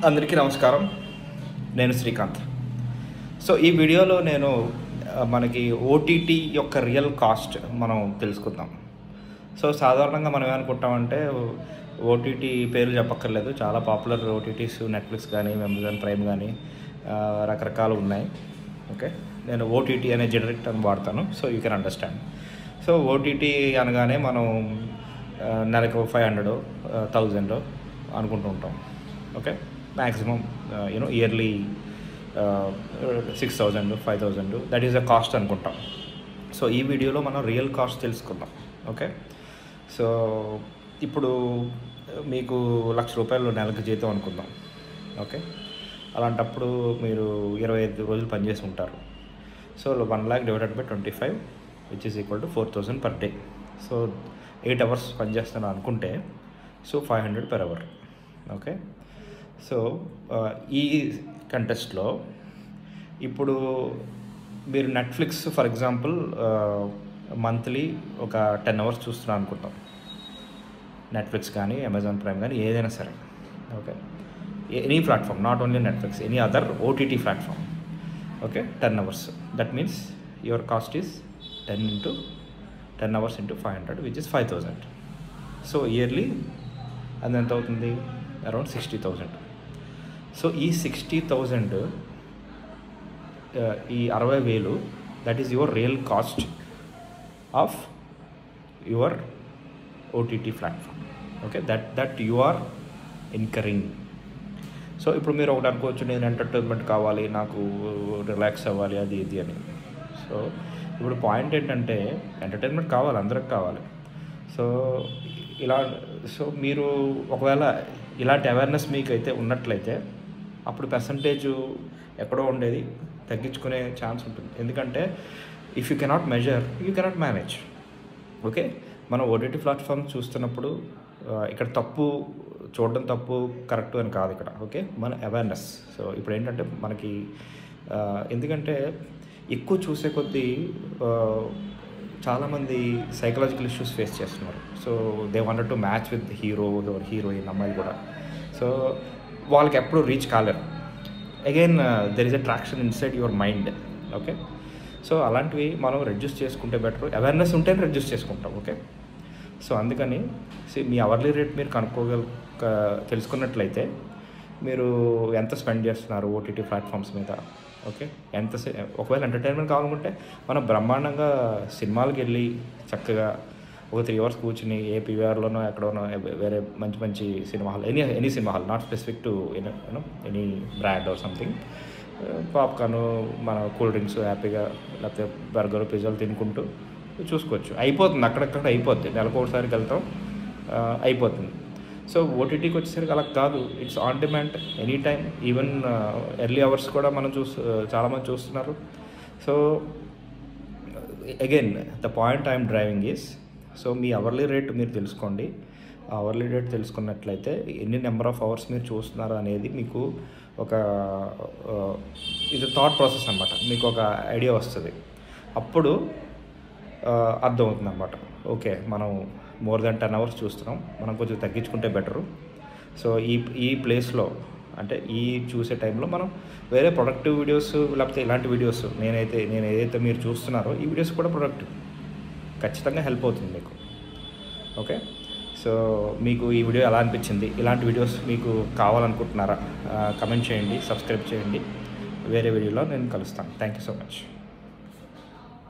అందరికీ నమస్కారం. నేను శ్రీకాంత్. సో ఈ వీడియోలో నేను మనకి ఓటీటీ యొక్క రియల్ కాస్ట్ మనం తెలుసుకుందాం. సో సాధారణంగా మనం ఏమనుకుంటామంటే ఓటీటీ పేర్లు చెప్పక్కర్లేదు, చాలా పాపులర్ ఓటీటీస్ నెట్ఫ్లిక్స్ కానీ అమెజాన్ ప్రైమ్ కానీ రకరకాలు ఉన్నాయి. ఓకే, నేను ఓటీటీ అనే జనరిక్ టర్మ్ వాడతాను, so you can understand. So OTT అనగానే మనం నెలకు 500 1000 అనుకుంటూ ఉంటాం. Okay, maximum yearly 6000 5000 that is the cost అనుకుంటాం. సో ఈ వీడియోలో మనం రియల్ కాస్ట్ తెలుసుకుందాం. ఓకే, సో ఇప్పుడు మీకు ₹1,00,000 నెలకు జీతం అనుకుందాం. ఓకే, అలాంటప్పుడు మీరు 25 రోజులు పనిచేసి ఉంటారు. So 1 lakh divided by 25 which is equal to 4,000 per day. So 8 hours పనిచేస్తాను అనుకుంటే so 500 per hour. Okay, so ఈ కంటెస్ట్లో ఇప్పుడు మీరు నెట్ఫ్లిక్స్ ఫర్ ఎగ్జాంపుల్ మంత్లీ ఒక 10 hours చూస్తున్నాను అనుకుంటాం. నెట్ఫ్లిక్స్ కానీ అమెజాన్ ప్రైమ్ కానీ ఏదైనా సరే. Okay, any platform, not only Netflix, any other OTT platform. Okay, 10 hours, that means your cost is 10 hours into 500 which is 5,000. So yearly అది ఎంత అవుతుంది? అరౌండ్ 60,000. సో ఈ 60,000 ఈ 60,000 that is your real cost of your OTT platform. Okay, that you are incurring. So ఇప్పుడు మీరు ఒకటి అనుకోవచ్చు, నేను ఎంటర్టైన్మెంట్ కావాలి, నాకు రిలాక్స్ అవ్వాలి, అది ఇది అని. సో ఇప్పుడు పాయింట్ ఏంటంటే ఎంటర్టైన్మెంట్ కావాలి, అందరికి కావాలి. సో మీరు ఒకవేళ ఇలాంటి అవేర్నెస్ మీకు అయితే ఉన్నట్లయితే అప్పుడు పర్సంటేజ్ ఎక్కడో ఉండేది తగ్గించుకునే ఛాన్స్ ఉంటుంది. ఎందుకంటే if you cannot measure you cannot manage. Okay, మనం ఓటీటీ ప్లాట్ఫామ్ చూస్తున్నప్పుడు ఇక్కడ తప్పు చూడడం తప్పు కరెక్ట్ అని కాదు ఇక్కడ. ఓకే, మన అవేర్నెస్. సో ఇప్పుడు ఏంటంటే మనకి ఎందుకంటే ఎక్కువ చూసే కొద్దీ చాలామంది సైకలాజికల్ ఇష్యూస్ ఫేస్ చేస్తున్నారు. So they wanted to match with hero or heroine, అమ్మాయిలు కూడా. సో వాళ్ళకి ఎప్పుడు రీచ్ కాలేరు. Again there is a traction inside your mind. Okay, so అలాంటివి మనం రెడ్యూస్ చేసుకుంటే బెటర్. అవేర్నెస్ ఉంటేనే రెడ్యూస్ చేసుకుంటాం. ఓకే, సో అందుకని మీ అవర్లీ రేట్ మీరు తెలుసుకున్నట్లయితే మీరు ఎంత స్పెండ్ చేస్తున్నారు ఓటీటీ ప్లాట్ఫామ్స్ మీద. ఓకే, ఒకవేళ ఎంటర్టైన్మెంట్ కావాలనుకుంటే మనం బ్రహ్మాండంగా సినిమాలకు వెళ్ళి చక్కగా ఒక 3 hours కూర్చుని ఏ పీవీఆర్లోనో ఎక్కడోనో వేరే మంచి మంచి cinema hall, any cinema hall, not specific to any brand or something, popcorn, మన కూల్ డ్రింక్స్ హ్యాపీగా, లేకపోతే బర్గర్ పిజ్జాలు తినుకుంటూ చూసుకోవచ్చు. అయిపోతుంది, అక్కడక్కడ అయిపోద్ది. నెలకు ఒకసారికి వెళ్తాం, అయిపోతుంది. సో ఓటీటీకి వచ్చేసరికి అలా కాదు, it's on demand any time. Even early hours కూడా మనం చాలామంది చూస్తున్నారు. So again the point I'm driving is, so me hourly rate మీరు తెలుసుకోండి. ఆ అవర్లీ రేట్ తెలుసుకున్నట్లయితే ఎన్ని నెంబర్ ఆఫ్ అవర్స్ మీరు చూస్తున్నారు అనేది మీకు ఒక ఇది థాట్ ప్రాసెస్ అనమాట, మీకు ఒక ఐడియా వస్తుంది. అప్పుడు అర్థమవుతుంది అనమాట. ఓకే, మనం మోర్ దెన్ 10 hours చూస్తున్నాం, మనం కొంచెం తగ్గించుకుంటే బెటరు. సో ఈ ప్లేస్లో అంటే ఈ చూసే టైంలో మనం వేరే ప్రొడక్టివ్ వీడియోస్, లేకపోతే ఇలాంటి వీడియోస్ నేను ఏదైతే మీరు చూస్తున్నారో ఈ వీడియోస్ కూడా ప్రొడక్టివ్, ఖచ్చితంగా హెల్ప్ అవుతుంది మీకు. ఓకే, సో మీకు ఈ వీడియో ఎలా అనిపించింది? ఇలాంటి వీడియోస్ మీకు కావాలనుకుంటున్నారా? కమెంట్ చేయండి, సబ్స్క్రైబ్ చేయండి. వేరే వీడియోలో నేను కలుస్తాను. Thank you so much.